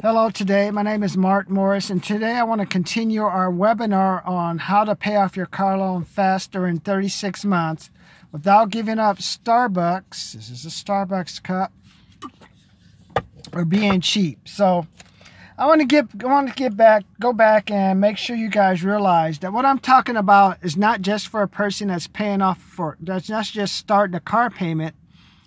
Hello, today my name is Mark Morris, and today I want to continue our webinar on how to pay off your car loan faster in 36 months without giving up Starbucks. This is a Starbucks cup, or being cheap. So I want to go back and make sure you guys realize that what I'm talking about is not just for a person that's paying off that's not just starting a car payment.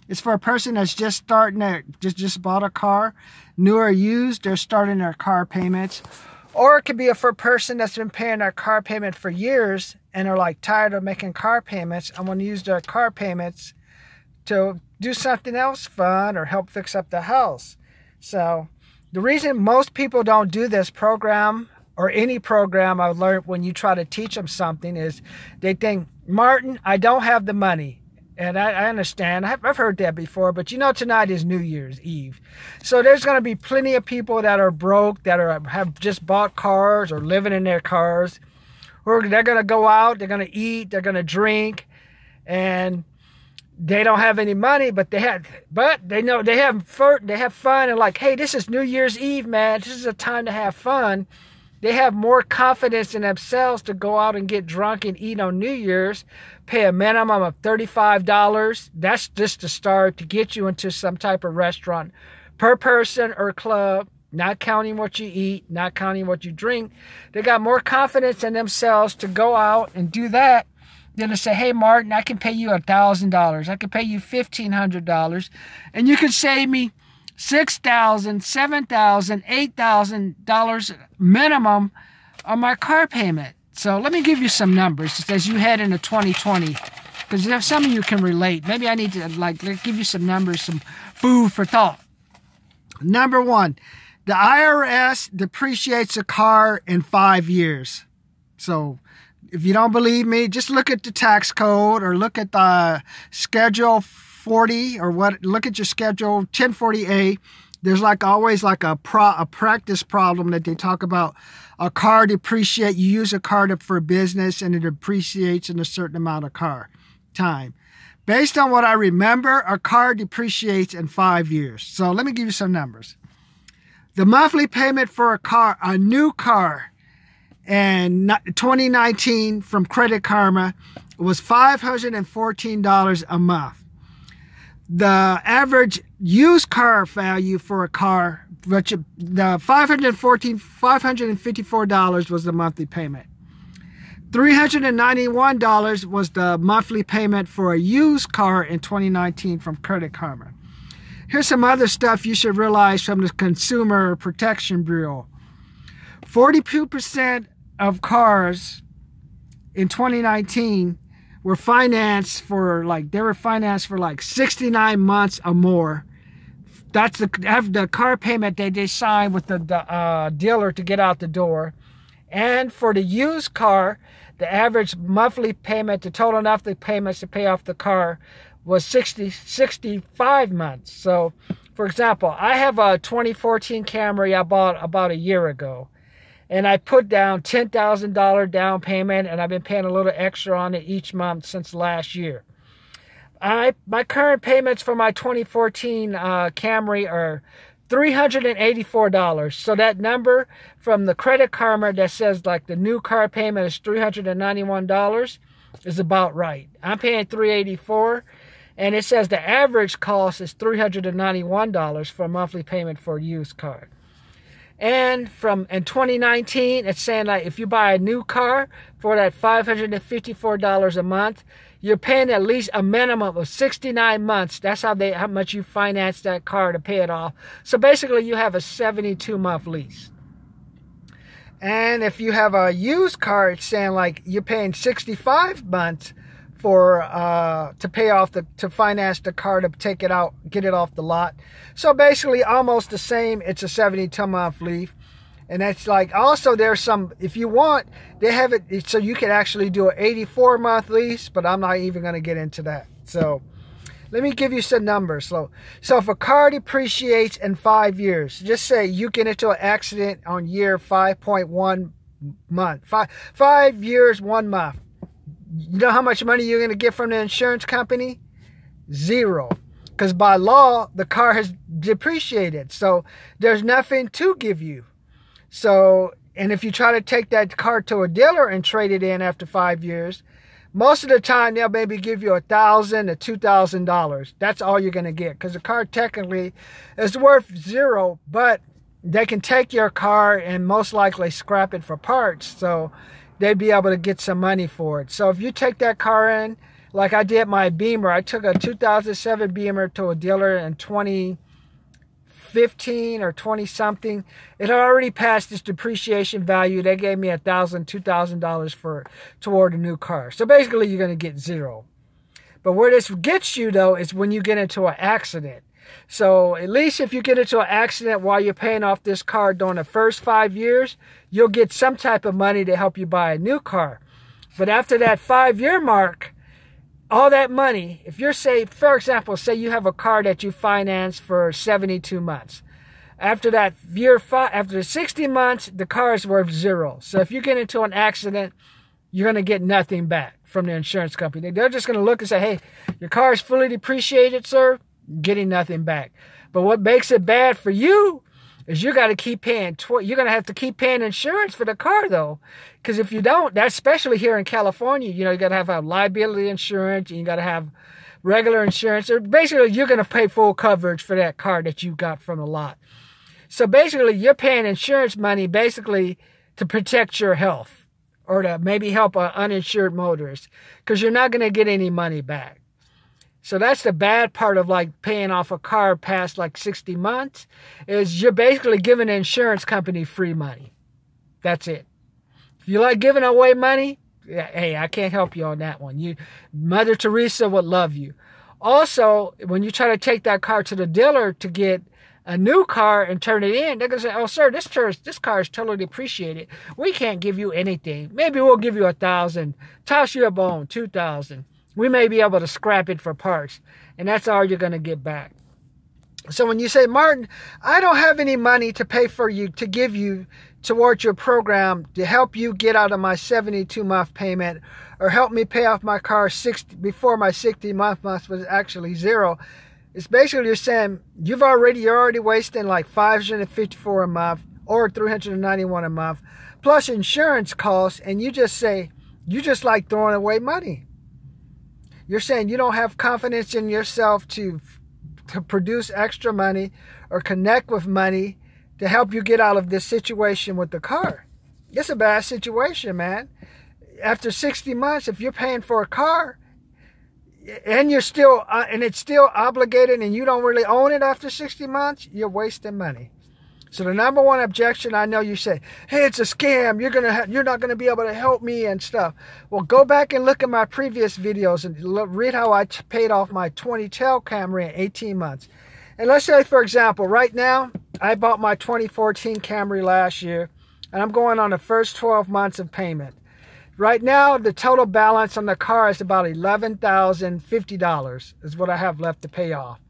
It's for a person that's just starting just bought a car, new or used. They're starting their car payments. Or it could be for a person that's been paying their car payment for years and are like tired of making car payments and want to use their car payments to do something else fun or help fix up the house. So the reason most people don't do this program, or any program I've learned when you try to teach them something, is they think, Martin, I don't have the money. And I understand. I've heard that before. But you know, tonight is New Year's Eve. So there's going to be plenty of people that are broke, that have just bought cars or living in their cars. Or they're going to go out, they're going to eat, they're going to drink. And they don't have any money, but they know they have fun. And like, hey, this is New Year's Eve, man. This is a time to have fun. They have more confidence in themselves to go out and get drunk and eat on New Year's, pay a minimum of $35. That's just to start, to get you into some type of restaurant per person or club, not counting what you eat, not counting what you drink. They got more confidence in themselves to go out and do that than to say, hey, Martin, I can pay you $1,000. I can pay you $1,500. And you can save me $6,000, $7,000, $8,000 minimum on my car payment. So let me give you some numbers as you head into 2020, because some of you can relate. Maybe I need to give you some numbers, some food for thought. Number one, the IRS depreciates a car in 5 years. So if you don't believe me, just look at the tax code or look at the Schedule 40 or look at your Schedule 1040A. There's always a practice problem that they talk about. A car depreciates. You use a car for business and it depreciates in a certain amount of time. Based on what I remember, a car depreciates in 5 years. So let me give you some numbers. The monthly payment for a new car in 2019 from Credit Karma was $514 a month. The average used car value for a car, the $554 was the monthly payment. $391 was the monthly payment for a used car in 2019 from Credit Karma. Here's some other stuff you should realize from the Consumer Protection Bureau. 42% of cars in 2019 were financed for 69 months or more. That's the car payment they signed with the dealer to get out the door. And for the used car, the average monthly payment, the total monthly payments to pay off the car, was 65 months. So, for example, I have a 2014 Camry I bought about a year ago. And I put down $10,000 down payment, and I've been paying a little extra on it each month since last year. My current payments for my 2014 Camry are $384. So that number from the Credit Karma that says the new car payment is $391 is about right. I'm paying $384, and it says the average cost is $391 for a monthly payment for a used car. And in 2019, it's saying if you buy a new car for that $554 a month, you're paying at least a minimum of 69 months. That's how much you finance that car to pay it off. So basically, you have a 72-month lease. And if you have a used car, it's saying you're paying 65 months to pay off to finance the car to take it out, get it off the lot. So basically almost the same. It's a 72-month lease. And that's also there's some, if you want, they have it so you can actually do an 84-month lease, but I'm not even going to get into that. So let me give you some numbers. So if a car depreciates in 5 years, just say you get into an accident on year 5.1 month, 5 years, 1 month. You know how much money you're going to get from the insurance company? Zero. because by law, the car has depreciated. So there's nothing to give you. So, and if you try to take that car to a dealer and trade it in after 5 years, most of the time they'll maybe give you $1,000 to $2,000. That's all you're going to get, because the car technically is worth zero, but they can take your car and most likely scrap it for parts. So they'd be able to get some money for it. So if you take that car in, like I did my Beamer, I took a 2007 Beamer to a dealer in 2015 or 20 something. It had already passed its depreciation value. They gave me $1,000, $2,000 toward a new car. So basically you're going to get zero. But where this gets you though is when you get into an accident. So at least if you get into an accident while you're paying off this car during the first 5 years, you'll get some type of money to help you buy a new car. But after that 5-year mark, all that money, if you're, say, for example, say you have a car that you finance for 72 months. After that after 60 months, the car is worth zero. So if you get into an accident, you're going to get nothing back from the insurance company. They're just going to look and say, hey, your car is fully depreciated, sir. Getting nothing back. But what makes it bad for you is you got to keep paying. You're going to have to keep paying insurance for the car, though. Because if you don't, that's especially here in California, you know, you got to have liability insurance, and you got to have regular insurance. Or basically, you're going to pay full coverage for that car that you got from the lot. So basically, you're paying insurance money basically to protect your health or to maybe help an uninsured motorist, because you're not going to get any money back. So that's the bad part of like paying off a car past like 60 months, is you're basically giving the insurance company free money. That's it. If you like giving away money, hey, I can't help you on that one. Mother Teresa would love you. Also, when you try to take that car to the dealer to get a new car and turn it in, they're going to say, oh, sir, this car is totally depreciated. We can't give you anything. Maybe we'll give you $1,000. Toss you a bone, $2,000. We may be able to scrap it for parts, and that's all you're going to get back. So when you say, Martin, I don't have any money to pay for you, to give you towards your program to help you get out of my 72-month payment, or help me pay off my car before my 60-month was actually zero, it's basically you're saying you're already wasting like $554 a month or $391 a month, plus insurance costs, and you just say you just like throwing away money. You're saying you don't have confidence in yourself to produce extra money or connect with money to help you get out of this situation with the car. It's a bad situation, man. After 60 months, if you're paying for a car and you're still and it's still obligated and you don't really own it after 60 months, you're wasting money. So the number one objection, I know you say, hey, it's a scam. You're not gonna be able to help me and stuff. Well, go back and look at my previous videos and read how I paid off my 2012 Camry in 18 months. And let's say, for example, right now, I bought my 2014 Camry last year, and I'm going on the first 12 months of payment. Right now, the total balance on the car is about $11,050 is what I have left to pay off.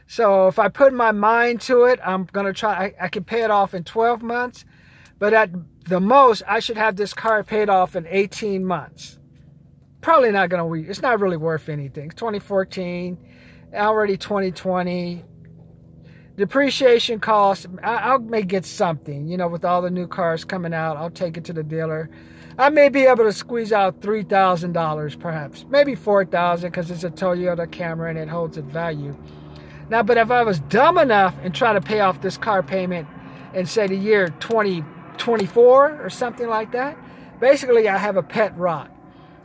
So if I put my mind to it, I'm going to try, I can pay it off in 12 months, but at the most, I should have this car paid off in 18 months. Probably not going to, it's not really worth anything. It's 2014, already 2020. Depreciation costs, I may get something, you know, with all the new cars coming out. I'll take it to the dealer. I may be able to squeeze out $3,000 perhaps, maybe $4,000 because it's a Toyota Camry and it holds its value. Now, but if I was dumb enough and try to pay off this car payment in, say, the year 2024 or something like that, basically I have a pet rock.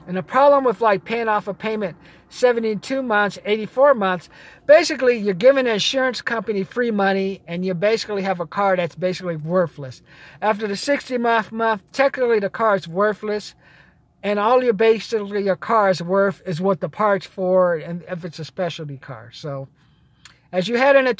And the problem with like paying off a payment 72 months, 84 months, basically you're giving the insurance company free money and you basically have a car that's basically worthless. After the 60-month, technically the car is worthless, and all your car is worth is what the parts for, and if it's a specialty car. So as you head into